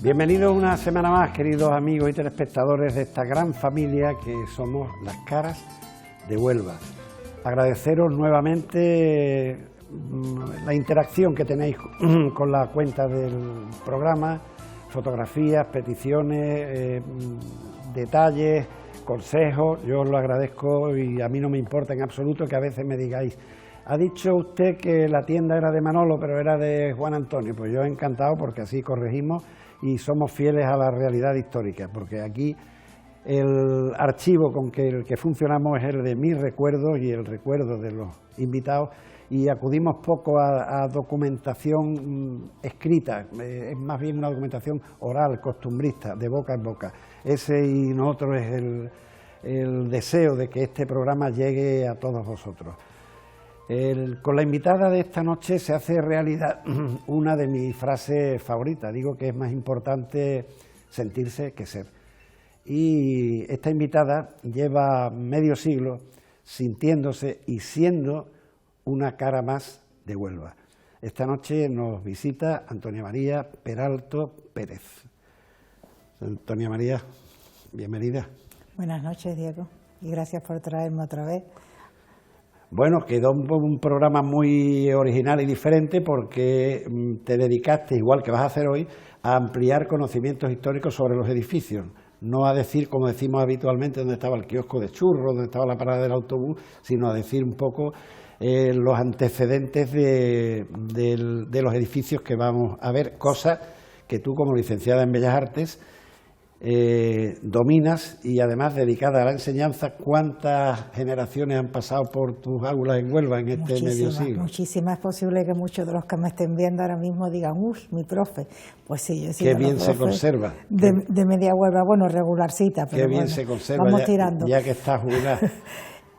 Bienvenidos una semana más, queridos amigos y telespectadores de esta gran familia que somos Las Caras de Huelva. Agradeceros nuevamente la interacción que tenéis con la cuenta del programa, fotografías, peticiones, detalles, consejos. Yo os lo agradezco y a mí no me importa en absoluto que a veces me digáis: ha dicho usted que la tienda era de Manolo, pero era de Juan Antonio. Pues yo encantado, porque así corregimos y somos fieles a la realidad histórica, porque aquí el archivo con el que funcionamos es el de mis recuerdos y el recuerdo de los invitados, y acudimos poco a documentación escrita, es más bien una documentación oral, costumbrista, de boca en boca. Ese y nosotros es el deseo de que este programa llegue a todos vosotros. Con la invitada de esta noche se hace realidad una de mis frases favoritas. Digo que es más importante sentirse que ser. Y esta invitada lleva medio siglo sintiéndose y siendo una cara más de Huelva. Esta noche nos visita Antonia María Peralto Pérez. Antonia María, bienvenida. Buenas noches, Diego, y gracias por traerme otra vez. Bueno, quedó un programa muy original y diferente porque te dedicaste, igual que vas a hacer hoy, a ampliar conocimientos históricos sobre los edificios. No a decir, como decimos habitualmente, dónde estaba el kiosco de churros, dónde estaba la parada del autobús, sino a decir un poco los antecedentes de los edificios que vamos a ver, cosas que tú, como licenciada en Bellas Artes, dominas, y además dedicada a la enseñanza. ¿Cuántas generaciones han pasado por tus aulas en Huelva en este medio siglo? Muchísimas. Es posible que muchos de los que me estén viendo ahora mismo digan: uy, mi profe. Pues sí, yo sí. Qué bien se conserva. De media Huelva, bueno, regularcita, pero qué bien bueno, se conserva, vamos tirando. Ya que estás jubilada.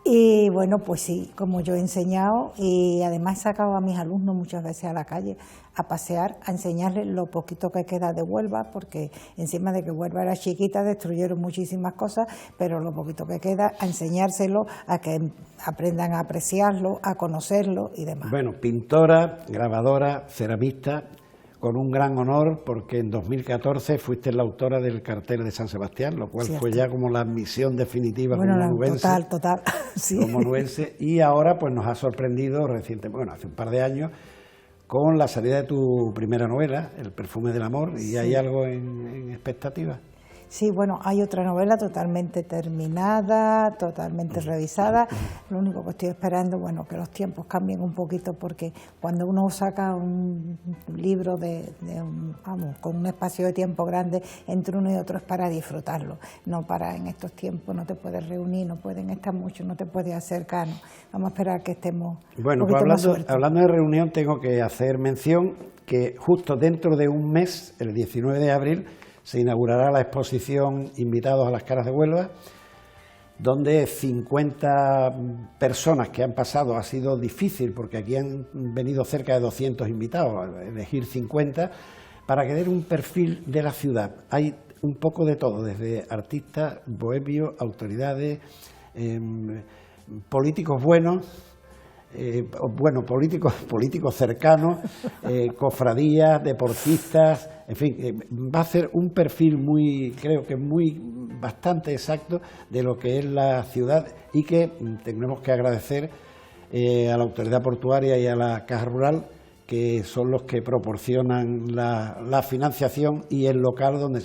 Y bueno, pues sí, como yo he enseñado, y además he sacado a mis alumnos muchas veces a la calle a pasear, a enseñarles lo poquito que queda de Huelva, porque encima de que Huelva era chiquita, destruyeron muchísimas cosas, pero lo poquito que queda, a enseñárselo, a que aprendan a apreciarlo, a conocerlo y demás. Bueno, pintora, grabadora, ceramista, con un gran honor, porque en 2014 fuiste la autora del cartel de San Sebastián, lo cual fue ya como la misión definitiva como onubense. Total, sí. Como onubense, y ahora pues nos ha sorprendido recientemente, bueno, hace un par de años, con la salida de tu primera novela, El perfume del amor, y sí. ¿Hay algo en expectativa? Sí, bueno, hay otra novela totalmente terminada, totalmente revisada. Lo único que estoy esperando, bueno, que los tiempos cambien un poquito, porque cuando uno saca un libro con un espacio de tiempo grande entre uno y otro, es para disfrutarlo, no para en estos tiempos. No te puedes reunir, no pueden estar mucho, no te puedes acercar. No. Vamos a esperar que estemos. Bueno, pues hablando de reunión, tengo que hacer mención que justo dentro de un mes, el 19 de abril, se inaugurará la exposición Invitados a las Caras de Huelva, donde 50 personas que han pasado. Ha sido difícil porque aquí han venido cerca de 200 invitados, elegir 50 para que den un perfil de la ciudad. Hay un poco de todo, desde artistas, bohemios, autoridades, políticos buenos, políticos cercanos, cofradías, deportistas, en fin, va a ser un perfil creo que bastante exacto de lo que es la ciudad, y que tenemos que agradecer a la autoridad portuaria y a la Caja Rural, que son los que proporcionan la financiación y el local donde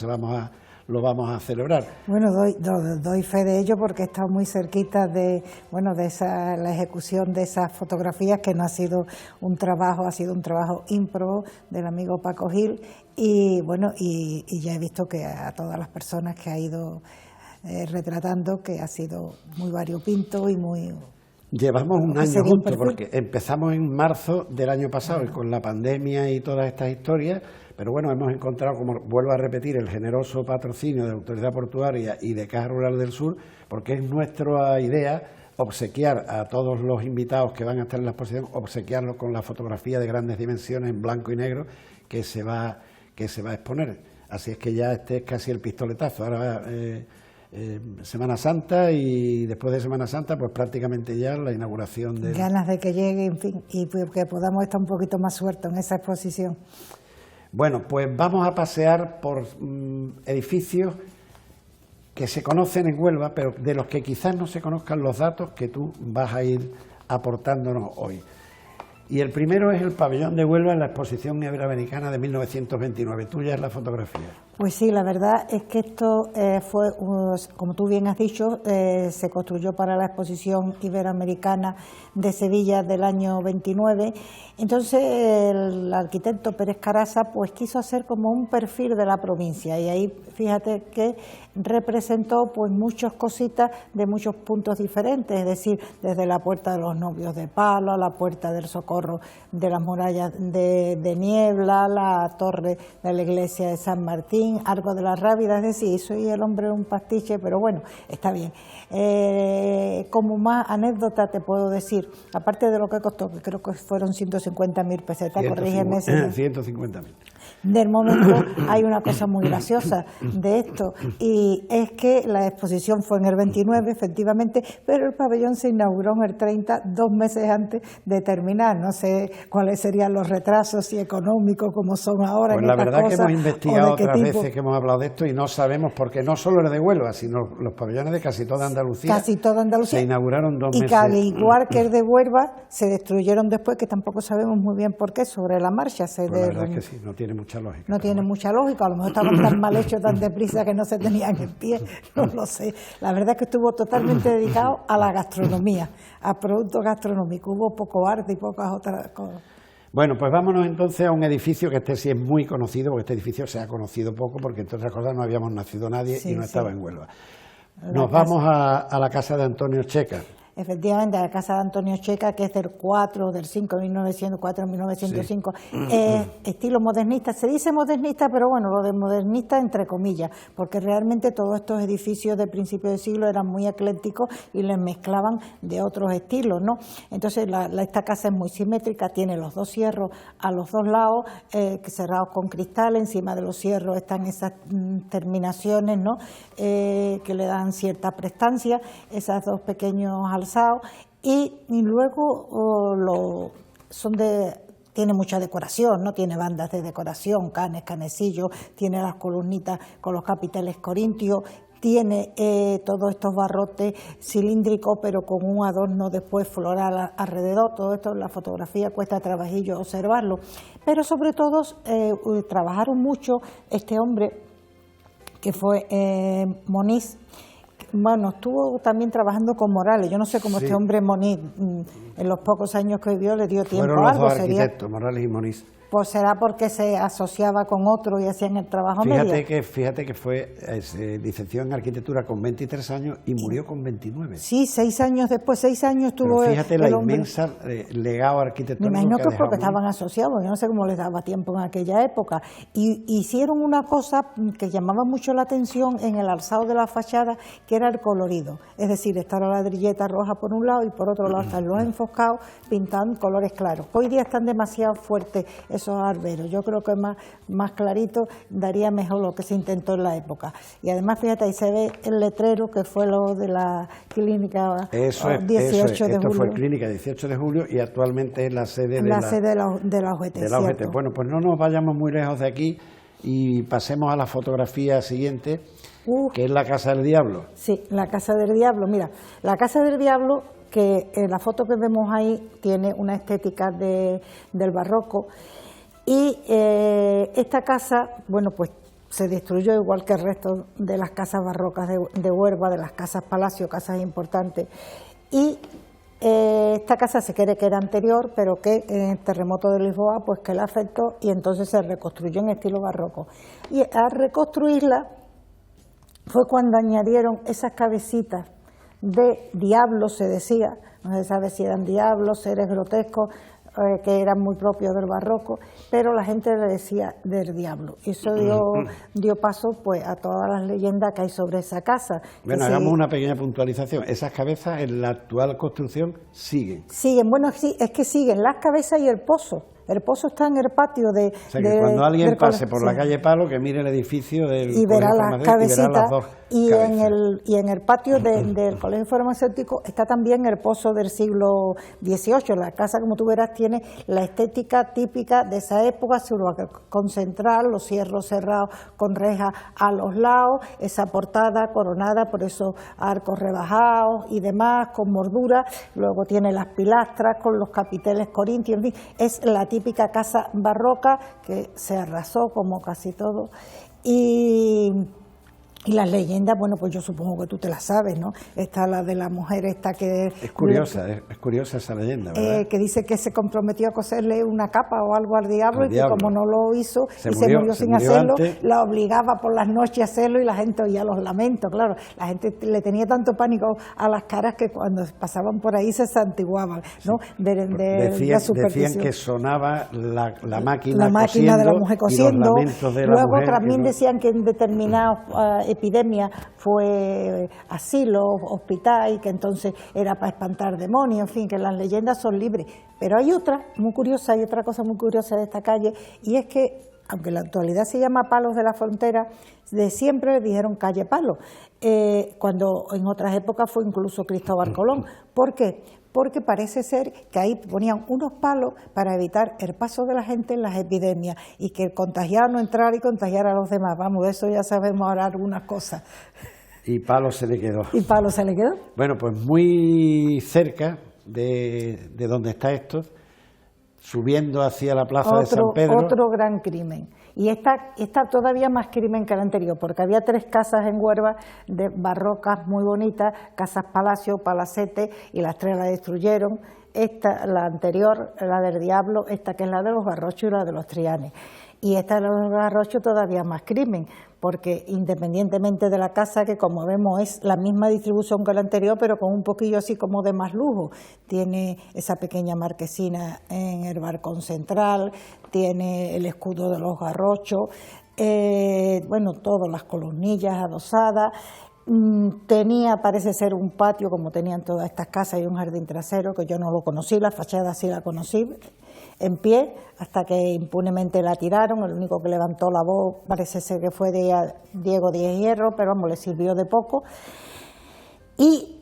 lo vamos a celebrar. Bueno, doy fe de ello, porque he estado muy cerquita de la ejecución de esas fotografías, que no ha sido un trabajo, ha sido un trabajo ímprobo del amigo Paco Gil, y bueno, y ya he visto que a todas las personas que ha ido retratando, que ha sido muy variopinto y muy... Llevamos un año juntos, porque empezamos en marzo del año pasado, y con la pandemia y todas estas historias, pero bueno, hemos encontrado, como vuelvo a repetir, el generoso patrocinio de la Autoridad Portuaria y de Caja Rural del Sur, porque es nuestra idea obsequiar a todos los invitados que van a estar en la exposición, obsequiarlos con la fotografía de grandes dimensiones en blanco y negro que se va a exponer. Así es que ya este es casi el pistoletazo. Ahora Semana Santa, y después de Semana Santa pues prácticamente ya la inauguración de... Ganas de que llegue, en fin, y que podamos estar un poquito más sueltos en esa exposición. Bueno, pues vamos a pasear por edificios que se conocen en Huelva, pero de los que quizás no se conozcan los datos que tú vas a ir aportándonos hoy. Y el primero es el pabellón de Huelva en la Exposición Iberoamericana de 1929. Tuya es la fotografía. Pues sí, la verdad es que esto fue, como tú bien has dicho, se construyó para la Exposición Iberoamericana de Sevilla del año 29. Entonces el arquitecto Pérez Caraza pues quiso hacer como un perfil de la provincia, y ahí fíjate que representó pues muchas cositas de muchos puntos diferentes, es decir, desde la Puerta de los Novios de Palo, a la Puerta del Socorro de las Murallas de Niebla, la torre de la iglesia de San Martín, Arco de la Rábida. Es decir, soy el hombre de un pastiche, pero bueno, está bien. Como más anécdota te puedo decir, aparte de lo que costó, que creo que fueron 150.000 pesetas, corrígeme. 150.000. Del momento hay una cosa muy graciosa de esto, y es que la exposición fue en el 29, efectivamente, pero el pabellón se inauguró en el 30, 2 meses antes de terminar. No sé cuáles serían los retrasos, si económicos, como son ahora. Pues la verdad que hemos investigado otras veces que hemos hablado de esto y no sabemos, porque no solo el de Huelva, sino los pabellones de casi toda Andalucía. Casi toda Andalucía. Se inauguraron 2 meses. Y que al igual que el de Huelva, se destruyeron después, que tampoco sabemos muy bien por qué, sobre la marcha. Pues la verdad es que sí, no tiene mucha lógica. No tiene mucha lógica, a lo mejor estaban tan mal hechos, tan deprisa que no se tenían en pie, no lo sé. La verdad es que estuvo totalmente dedicado a la gastronomía, a productos gastronómicos, hubo poco arte y pocas otras cosas. Bueno, pues vámonos entonces a un edificio que este sí es muy conocido, porque este edificio se ha conocido poco, porque entre otras cosas no habíamos nacido nadie y no estaba en Huelva. Nos vamos a la casa de Antonio Checa. Efectivamente, a la casa de Antonio Checa, que es del 4, del 5, 1904, 1905, estilo modernista. Se dice modernista, pero bueno, lo de modernista entre comillas, porque realmente todos estos edificios de principio de siglo eran muy eclécticos y les mezclaban de otros estilos, ¿no? Entonces, esta casa es muy simétrica, tiene los 2 cierros a los 2 lados, cerrados con cristal. Encima de los cierros están esas terminaciones, ¿no? Que le dan cierta prestancia, esas 2 pequeños alzados, y luego tiene mucha decoración, ¿no? Tiene bandas de decoración, canes, canecillos, tiene las columnitas con los capiteles corintios, tiene todos estos barrotes cilíndricos, pero con un adorno después floral alrededor. Todo esto en la fotografía cuesta trabajillo observarlo, pero sobre todo trabajaron mucho este hombre que fue Moniz. Bueno, estuvo también trabajando con Morales. Yo no sé cómo este hombre Moniz, en los pocos años que vivió, le dio tiempo a algo. Fueron los 2 arquitectos, Morales y Moniz. Pues será porque se asociaba con otro y hacían el trabajo Fíjate que se licenció en arquitectura con 23 años y murió con 29. Sí, 6 años después, 6 años tuvo. Pero fíjate la inmensa legado arquitectónico. Me imagino que es porque estaban asociados, yo no sé cómo les daba tiempo en aquella época. Y hicieron una cosa que llamaba mucho la atención en el alzado de la fachada, que era el colorido. Es decir, está la ladrilleta roja por un lado y por otro lado están los enfocados pintados en colores claros. Hoy día están demasiado fuertes esos arberos. Yo creo que más clarito daría mejor lo que se intentó en la época. Y además, fíjate, ahí se ve el letrero que fue lo de la clínica 18 de julio. Esto fue clínica 18 de julio y actualmente es la sede de la UGT. De la UGT. Bueno, pues no nos vayamos muy lejos de aquí y pasemos a la fotografía siguiente, que es la Casa del Diablo. Sí, la Casa del Diablo. Mira, la Casa del Diablo, que la foto que vemos ahí tiene una estética del barroco. Y esta casa, bueno, pues se destruyó igual que el resto de las casas barrocas de Huelva, de las casas palacio, casas importantes. Y esta casa se cree que era anterior, pero que en el terremoto de Lisboa, pues que la afectó y entonces se reconstruyó en estilo barroco. Y al reconstruirla fue cuando añadieron esas cabecitas de diablos, se decía, no se sabe si eran diablos, seres grotescos, que eran muy propios del barroco, pero la gente le decía del diablo. Y eso dio paso pues a todas las leyendas que hay sobre esa casa. Bueno, hagamos una pequeña puntualización. Esas cabezas en la actual construcción siguen. Siguen, bueno, es que siguen las cabezas y el pozo. El pozo está en el patio de... O sea, que cuando alguien pase por la calle Palo, que mire el edificio del y verá las cabecitas, y verá las dos cabezas. Y en el patio del Colegio Farmacéutico está también el pozo del siglo XVIII. La casa, como tú verás, tiene la estética típica de esa época, su balcón central, los cierros cerrados con rejas a los lados, esa portada coronada por esos arcos rebajados y demás, con mordura. Luego tiene las pilastras con los capiteles corintios, en fin, es la típica casa barroca que se arrasó como casi todo. Y las leyendas, bueno, pues yo supongo que tú te las sabes, ¿no? Está la de la mujer esta que... Es curiosa esa leyenda, ¿verdad? Que dice que se comprometió a coserle una capa o algo al diablo y que como no lo hizo se murió sin hacerlo, antes. La obligaba por las noches a hacerlo y la gente oía los lamentos, claro. La gente le tenía tanto pánico a las caras que cuando pasaban por ahí se santiguaban, ¿no? Sí. Decían que sonaba la máquina de la mujer cosiendo. Y los lamentos de la Luego mujer también decían que en determinados... epidemia fue asilo, hospital, y que entonces era para espantar demonios, en fin, que las leyendas son libres. Pero hay otra cosa muy curiosa de esta calle, y es que, aunque en la actualidad se llama Palos de la Frontera, de siempre le dijeron calle Palos, cuando en otras épocas fue incluso Cristóbal Colón. ¿Por qué? Porque parece ser que ahí ponían unos palos para evitar el paso de la gente en las epidemias y que el contagiado no entrara y contagiara a los demás. Vamos, de eso ya sabemos ahora algunas cosas. Y Palo se le quedó. ¿Y Palo se le quedó? Bueno, pues muy cerca de donde está esto, subiendo hacia la plaza de San Pedro. Otro gran crimen. Y está todavía más crimen que el anterior, porque había 3 casas en Huelva de barrocas muy bonitas, casas palacio, palacete, y las 3 las destruyeron. Esta, la anterior, la del diablo, esta que es la de los Garrochos y la de los Trianes. Y esta de los Garrochos todavía más crimen, porque independientemente de la casa, que como vemos es la misma distribución que la anterior, pero con un poquillo así como de más lujo, tiene esa pequeña marquesina en el balcón central, tiene el escudo de los Garrochos, bueno, todas las columnillas adosadas. Tenía, parece ser, un patio como tenían todas estas casas y un jardín trasero, que yo no lo conocí, la fachada sí la conocí, en pie, hasta que impunemente la tiraron. El único que levantó la voz parece ser que fue Diego Díez Hierro, pero vamos, le sirvió de poco. Y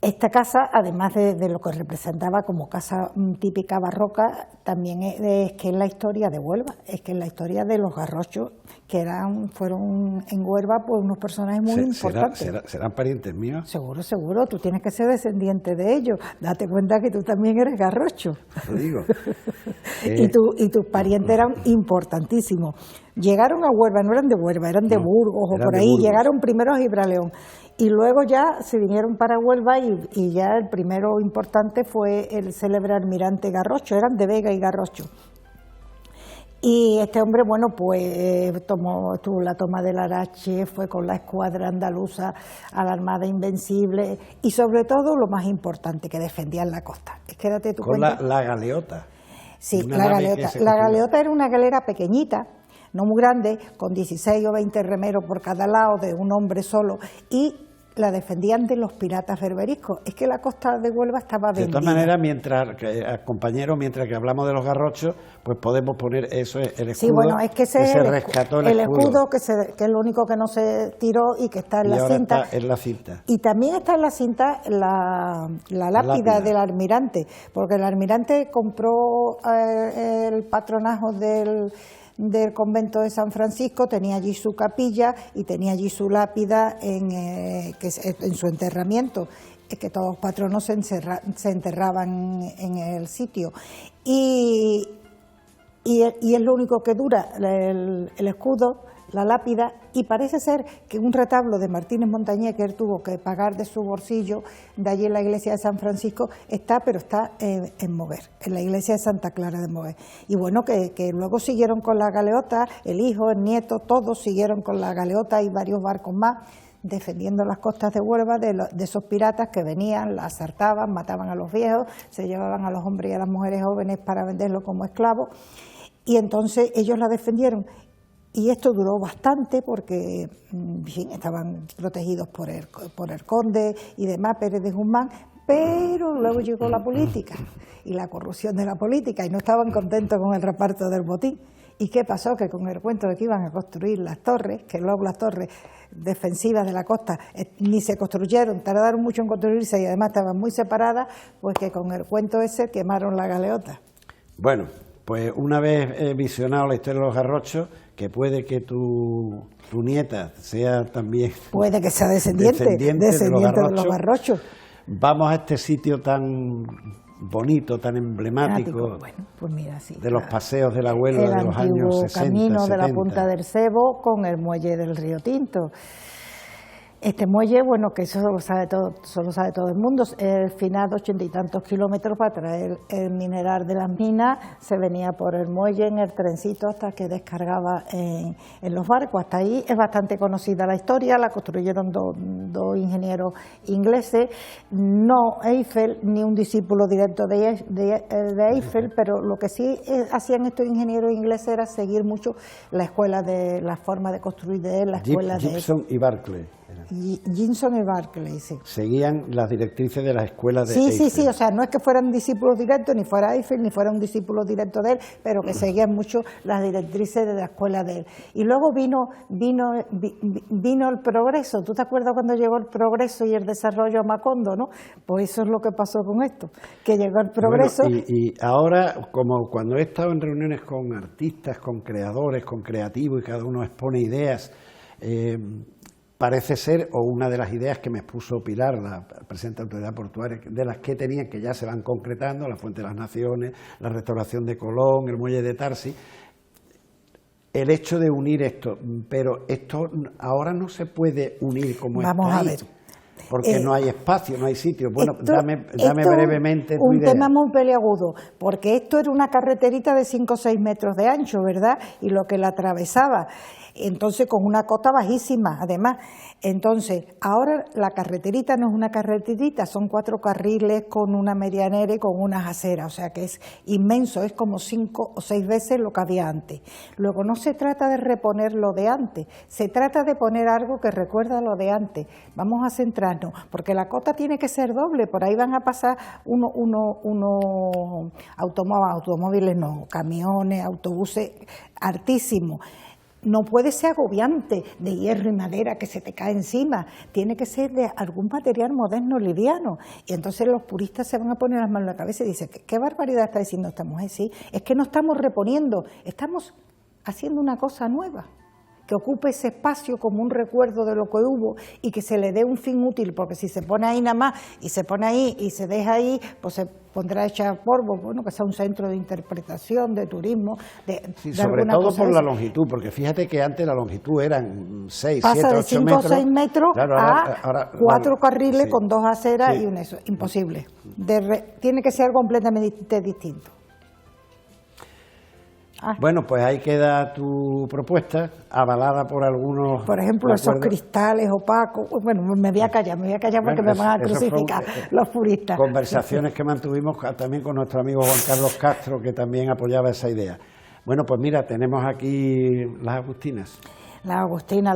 esta casa, además de lo que representaba como casa típica barroca, también es que es la historia de Huelva, es que es la historia de los Garrochos, que fueron en Huelva pues unos personajes muy importantes. ¿Serán parientes míos? Seguro, tú tienes que ser descendiente de ellos. Date cuenta que tú también eres garrocho. Lo digo. Y tus parientes eran importantísimos. Llegaron a Huelva, no eran de Huelva, eran de Burgos o por ahí. Llegaron primero a Gibraleón y luego ya se vinieron para Huelva y ya el primero importante fue el célebre almirante Garrocho, eran de Vega y Garrocho. Y este hombre, bueno, pues tuvo la toma del Arache, fue con la escuadra andaluza a la Armada Invencible y sobre todo, lo más importante, que defendían la costa. Quédate tú con la galeota. Sí, la galeota. La galeota era una galera pequeñita, no muy grande, con 16 o 20 remeros por cada lado, de un hombre solo, y la defendían de los piratas berberiscos. Es que la costa de Huelva estaba vendida. De todas maneras, compañeros, mientras que hablamos de los Garrochos, pues podemos poner eso, el escudo. Sí, bueno, es que ese se rescató el escudo que es lo único que no se tiró y que está en la cinta. Está en la cinta. Y también está en la cinta la lápida del almirante, porque el almirante compró el patronajo del convento de San Francisco, tenía allí su capilla y tenía allí su lápida en su enterramiento, que todos los patronos se enterraban en el sitio. Y es lo único que dura, el escudo, la lápida, y parece ser que un retablo de Martínez Montañés que él tuvo que pagar de su bolsillo, de allí en la iglesia de San Francisco, pero está en Moguer, en la iglesia de Santa Clara de Moguer. Y bueno, que luego siguieron con la galeota, el hijo, el nieto, todos siguieron con la galeota y varios barcos más. defendiendo las costas de Huelva de esos piratas que venían, la asaltaban, mataban a los viejos, se llevaban a los hombres y a las mujeres jóvenes para venderlos como esclavos, y entonces ellos la defendieron. Y esto duró bastante porque en fin, estaban protegidos por el conde y demás, Pérez de Guzmán, pero luego llegó la política y la corrupción de la política y no estaban contentos con el reparto del botín. ¿Y qué pasó? Que con el cuento de que iban a construir las torres, que luego las torres defensivas de la costa ni se construyeron, tardaron mucho en construirse y además estaban muy separadas, pues que con el cuento ese quemaron la galeota. Bueno, pues una vez visionado la historia de los garrochos, que puede que tu nieta sea también... Puede que sea descendiente de los garrochos. Vamos a este sitio tan bonito, tan emblemático, bueno, pues mira, sí, de los paseos de la Huelva de los años 60, 70. El camino de la Punta del Cebo con el muelle del Río Tinto. Este muelle, bueno, que eso lo sabe todo el mundo, el final de 80 y tantos kilómetros para traer el mineral de las minas, se venía por el muelle en el trencito hasta que descargaba en los barcos. Hasta ahí es bastante conocida la historia, la construyeron dos ingenieros ingleses, no Eiffel ni un discípulo directo de Eiffel, pero lo que sí hacían estos ingenieros ingleses era seguir mucho la escuela de la forma de construir de él, la escuela de Gibson y Barclay. Gibson y Barclay, sí. Seguían las directrices de las escuelas de Eiffel. Sí, o sea, no es que fueran discípulos directos, ni fuera Eiffel, ni fuera un discípulo directo de él, pero que seguían mucho las directrices de la escuela de él. Y luego vino el progreso. ¿Tú te acuerdas cuando llegó el progreso y el desarrollo a Macondo, no? Pues eso es lo que pasó con esto, que llegó el progreso. Bueno, y ahora, como cuando he estado en reuniones con artistas, con creadores, con creativos, y cada uno expone ideas, parece ser, o una de las ideas que me expuso Pilar, la presidenta de la Autoridad Portuaria, de las que tenían, que ya se van concretando, la Fuente de las Naciones, la restauración de Colón, el muelle de Tarsi, el hecho de unir esto, pero esto ahora no se puede unir como está ahí. Vamos a ver. Porque no hay espacio, no hay sitio. Bueno, dame brevemente tu un idea. tema muy peliagudo, porque esto era una carreterita de 5 o 6 metros de ancho, ¿verdad? Y lo que la atravesaba, entonces con una cota bajísima, además. Entonces, ahora la carreterita no es una carreterita, son 4 carriles con una medianera y con unas aceras, o sea que es inmenso, es como 5 o 6 veces lo que había antes. Luego, no se trata de reponer lo de antes, se trata de poner algo que recuerda lo de antes. Vamos a centrarnos, porque la cota tiene que ser doble, por ahí van a pasar automóviles, no, camiones, autobuses, altísimos. No puede ser agobiante de hierro y madera que se te cae encima, tiene que ser de algún material moderno, liviano. Y entonces los puristas se van a poner las manos en la cabeza y dicen, ¿qué barbaridad está diciendo esta mujer? Sí, es que no estamos reponiendo, estamos haciendo una cosa nueva, que ocupe ese espacio como un recuerdo de lo que hubo y que se le dé un fin útil, porque si se pone ahí nada más y se pone ahí y se deja ahí, pues se pondrá hecha polvo, bueno, que sea un centro de interpretación, de turismo, sí, sobre todo por la longitud, porque fíjate que antes la longitud eran 6, 7, 8 metros. Pasa de 5 o 6 metros claro, a 4 carriles sí, con 2 aceras sí. y un eso, imposible. Tiene que ser algo completamente distinto. Bueno, pues ahí queda tu propuesta, avalada por algunos... Por ejemplo, esos cristales opacos. Bueno, me voy a callar porque me van a crucificar los puristas. Conversaciones que mantuvimos también con nuestro amigo Juan Carlos Castro, que también apoyaba esa idea. Bueno, pues mira, tenemos aquí las Agustinas. La Agustina,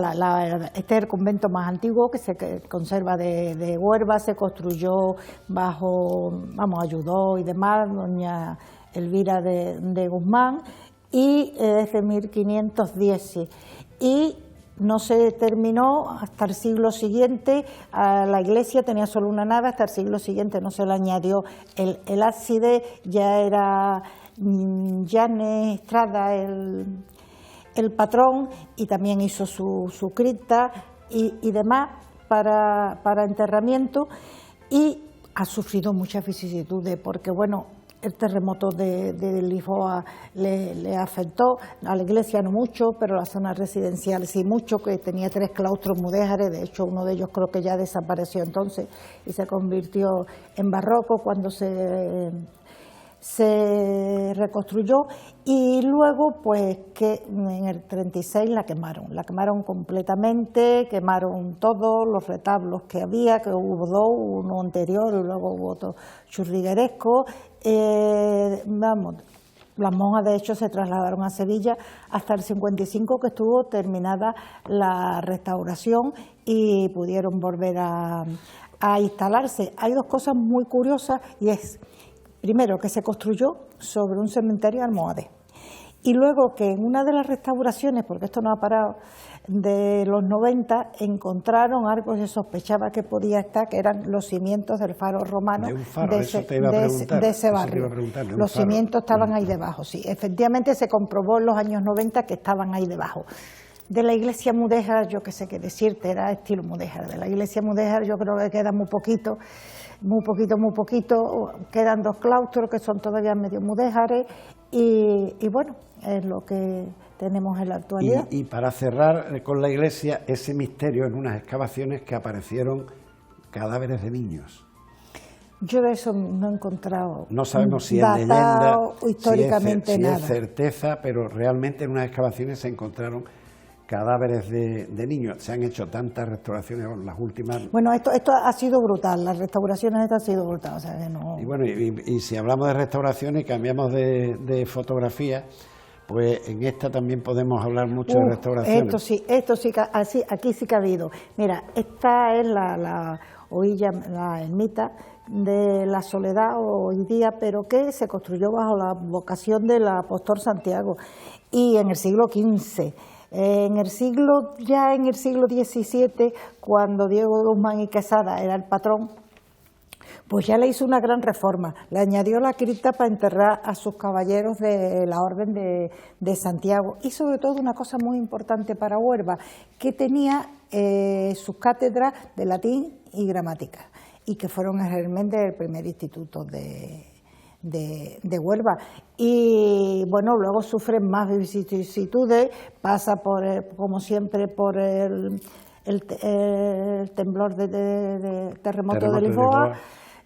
este es el convento más antiguo que se conserva de Huelva, se construyó ayudó y demás, doña Elvira de Guzmán, y desde 1510, y no se terminó hasta el siglo siguiente. A la iglesia tenía solo una nave, hasta el siglo siguiente no se le añadió el ábside, ya era Llanes Estrada el patrón, y también hizo su cripta y demás para enterramiento, y ha sufrido muchas vicisitudes porque, bueno, el terremoto de Lisboa le afectó, a la iglesia no mucho, pero a la zona residencial sí mucho, que tenía 3 claustros mudéjares, de hecho uno de ellos creo que ya desapareció entonces y se convirtió en barroco cuando se se reconstruyó y luego pues que en el 36 la quemaron completamente, quemaron todos los retablos que había, que hubo dos, uno anterior y luego hubo otro churrigueresco. Las monjas de hecho se trasladaron a Sevilla hasta el 55, que estuvo terminada la restauración y pudieron volver a instalarse. Hay dos cosas muy curiosas y es, primero, que se construyó sobre un cementerio almohade y luego que en una de las restauraciones, porque esto no ha parado, de los 90, encontraron algo que se sospechaba que podía estar, que eran los cimientos del faro romano de ese barrio. Los cimientos estaban ahí debajo, sí. Efectivamente se comprobó en los años 90 que estaban ahí debajo. De la iglesia mudéjar, yo qué sé qué decirte, era estilo mudéjar. De la iglesia mudéjar yo creo que queda muy poquito. Quedan dos claustros que son todavía medio mudéjares y bueno, es lo que tenemos en la actualidad. Y para cerrar con la iglesia, ese misterio en unas excavaciones que aparecieron cadáveres de niños. Yo de eso no he encontrado. No sabemos si es leyenda, históricamente si nada. es certeza, pero realmente en unas excavaciones se encontraron cadáveres de niños. Se han hecho tantas restauraciones, las últimas. Bueno, esto ha sido brutal, las restauraciones estas han sido brutales. O sea, que no... Y bueno, y si hablamos de restauraciones y cambiamos de fotografía, pues en esta también podemos hablar mucho de restauraciones. Esto sí, aquí sí que ha habido. Mira, esta es la oilla, la ermita de la Soledad hoy día, pero que se construyó bajo la vocación del apóstol Santiago y en el siglo XV. En el siglo XVII, cuando Diego de Guzmán y Quesada era el patrón, pues ya le hizo una gran reforma. Le añadió la cripta para enterrar a sus caballeros de la Orden de Santiago. Y sobre todo una cosa muy importante para Huelva, que tenía sus cátedras de latín y gramática, y que fueron realmente el primer instituto de Huelva. Y bueno, luego sufren más vicisitudes, pasa como siempre por el temblor de terremoto de Lisboa.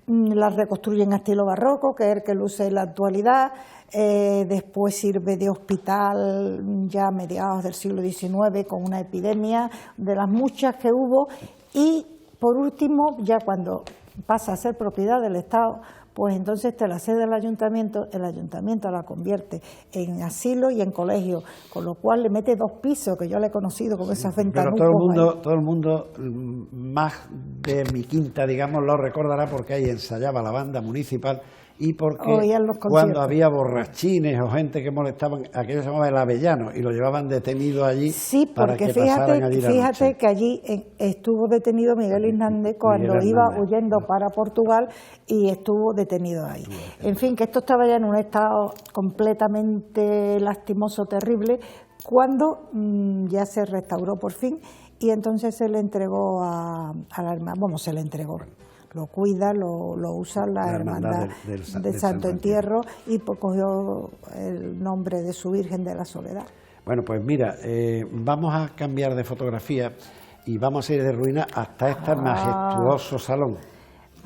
La reconstruyen a estilo barroco, que es el que luce en la actualidad. Después sirve de hospital ya a mediados del siglo XIX con una epidemia de las muchas que hubo. Y por último, ya cuando pasa a ser propiedad del Estado, pues entonces te la cede el ayuntamiento la convierte en asilo y en colegio, con lo cual le mete 2 pisos, que yo le he conocido con esas ventanas. Pero todo el mundo más de mi quinta, digamos, lo recordará porque ahí ensayaba la banda municipal y porque cuando había borrachines o gente que molestaban, aquello se llamaba el Avellano y lo llevaban detenido allí. Sí, para porque que pasaran allí la noche. Fíjate que allí estuvo detenido Miguel Hernández cuando iba huyendo para Portugal y estuvo detenido ahí. En fin, que esto estaba ya en un estado completamente lastimoso, terrible, cuando ya se restauró por fin y entonces se le entregó a la hermandad, se le entregó. Lo cuida, lo usa la hermandad de Santo Entierro y pues cogió el nombre de su Virgen de la Soledad. Bueno, pues mira, vamos a cambiar de fotografía y vamos a ir de ruina hasta este majestuoso salón.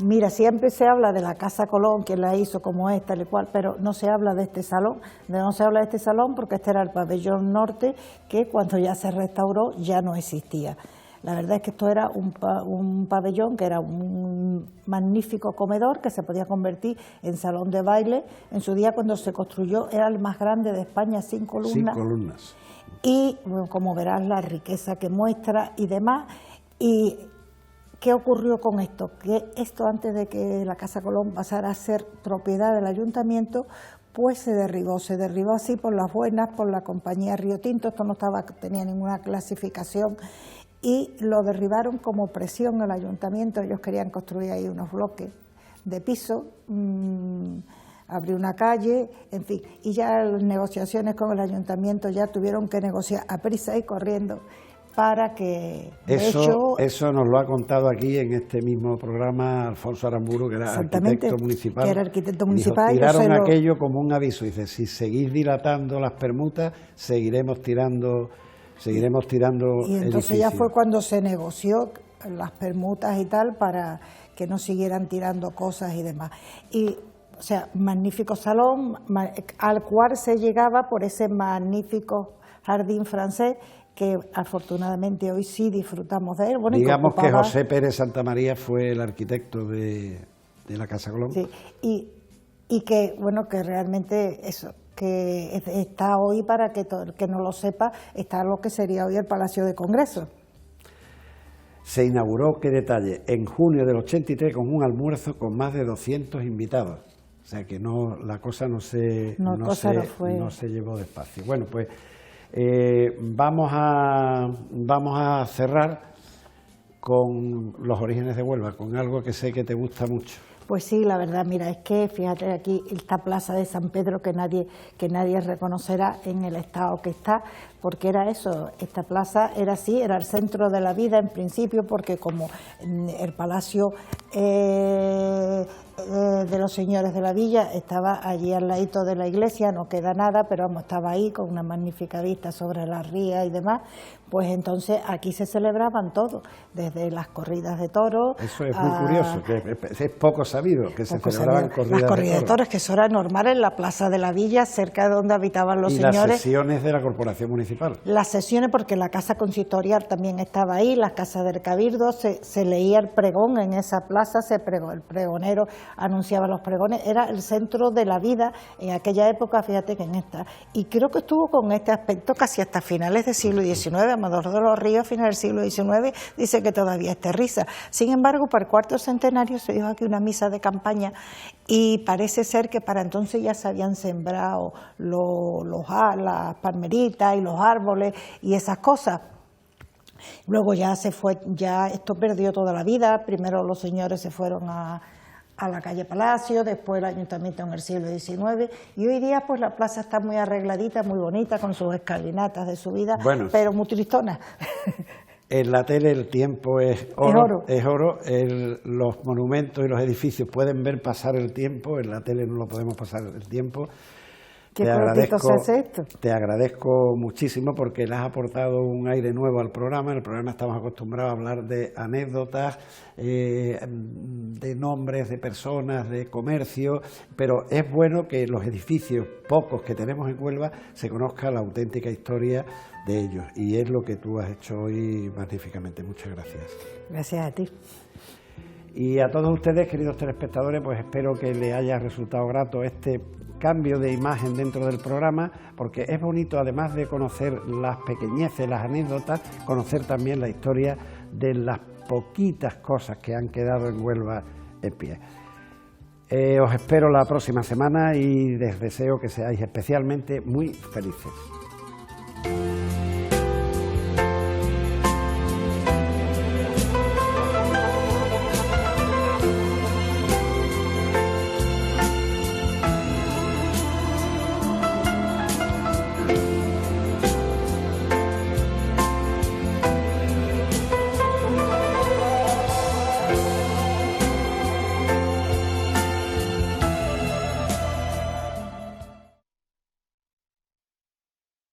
Mira, siempre se habla de la Casa Colón, que la hizo como esta, tal y cual, pero no se habla de este salón. No se habla de este salón porque este era el pabellón norte, que cuando ya se restauró ya no existía. La verdad es que esto era un pabellón que era un magnífico comedor que se podía convertir en salón de baile. En su día, cuando se construyó, era el más grande de España, 5 columnas. 5 columnas. Y bueno, como verás, la riqueza que muestra y demás. ¿Y qué ocurrió con esto? Que esto, antes de que la Casa Colón pasara a ser propiedad del ayuntamiento, pues se derribó así por las buenas, por la compañía Río Tinto. Esto no tenía ninguna clasificación. Y lo derribaron como presión al ayuntamiento. Ellos querían construir ahí unos bloques de piso, abrir una calle, en fin. Y ya las negociaciones con el ayuntamiento ya tuvieron que negociar a prisa y corriendo para que... Eso nos lo ha contado aquí en este mismo programa Alfonso Aramburu, que era arquitecto municipal. Que era arquitecto municipal. Dijo, tiraron aquello como un aviso. Dice, si seguís dilatando las permutas, seguiremos tirando y entonces edificios. Ya fue cuando se negoció las permutas y tal para que no siguieran tirando cosas y demás. Y O sea, magnífico salón al cual se llegaba por ese magnífico jardín francés que afortunadamente hoy sí disfrutamos de él. Bueno, digamos que José Pérez Santamaría fue el arquitecto de la Casa Colón. Sí, y que, bueno, que realmente eso, que está hoy, para que todo el que no lo sepa, está lo que sería hoy el Palacio de Congreso. Se inauguró, qué detalle, en junio del 83 con un almuerzo con más de 200 invitados. O sea que no, la cosa no se llevó despacio. Bueno, pues vamos a cerrar con los orígenes de Huelva, con algo que sé que te gusta mucho. Pues sí, la verdad, mira, es que fíjate aquí esta plaza de San Pedro que nadie reconocerá en el estado que está, porque era eso, esta plaza era así, era el centro de la vida en principio, porque como el palacio de los señores de la villa estaba allí al ladito de la iglesia, no queda nada, pero vamos, estaba ahí con una magnífica vista sobre la ría y demás, pues entonces aquí se celebraban todo, desde las corridas de toros. Eso es muy curioso, que es poco sabido que se celebraban corridas de toros, que eso era normal en la plaza de la villa, cerca de donde habitaban los señores. Y las sesiones de la corporación municipal. Las sesiones, porque la casa consistorial también estaba ahí, las casas del cabildo, se leía el pregón en esa plaza, el pregonero anunciaba los pregones, era el centro de la vida en aquella época, fíjate que en esta. Y creo que estuvo con este aspecto casi hasta finales del siglo XIX, Amador de los Ríos, finales del siglo XIX, dice que todavía está risa. Sin embargo, para el cuarto centenario se dijo aquí una misa de campaña y parece ser que para entonces ya se habían sembrado las palmeritas y los árboles y esas cosas. Luego ya esto perdió toda la vida. Primero los señores se fueron a la calle Palacio, después el ayuntamiento en el siglo XIX, y hoy día pues la plaza está muy arregladita, muy bonita, con sus escalinatas de subida, bueno, pero muy tristona. En la tele el tiempo es oro. Los monumentos y los edificios pueden ver pasar el tiempo, en la tele no lo podemos pasar el tiempo. Qué cortito se hace esto. Te agradezco muchísimo porque le has aportado un aire nuevo al programa. En el programa estamos acostumbrados a hablar de anécdotas, de nombres de personas, de comercio, pero es bueno que los edificios, pocos que tenemos en Huelva, se conozca la auténtica historia de ellos. Y es lo que tú has hecho hoy magníficamente. Muchas gracias. Gracias a ti. Y a todos ustedes, queridos telespectadores, pues espero que les haya resultado grato este cambio de imagen dentro del programa, porque es bonito, además de conocer las pequeñeces, las anécdotas, conocer también la historia de las poquitas cosas que han quedado en Huelva en pie. Os espero la próxima semana y les deseo que seáis especialmente muy felices.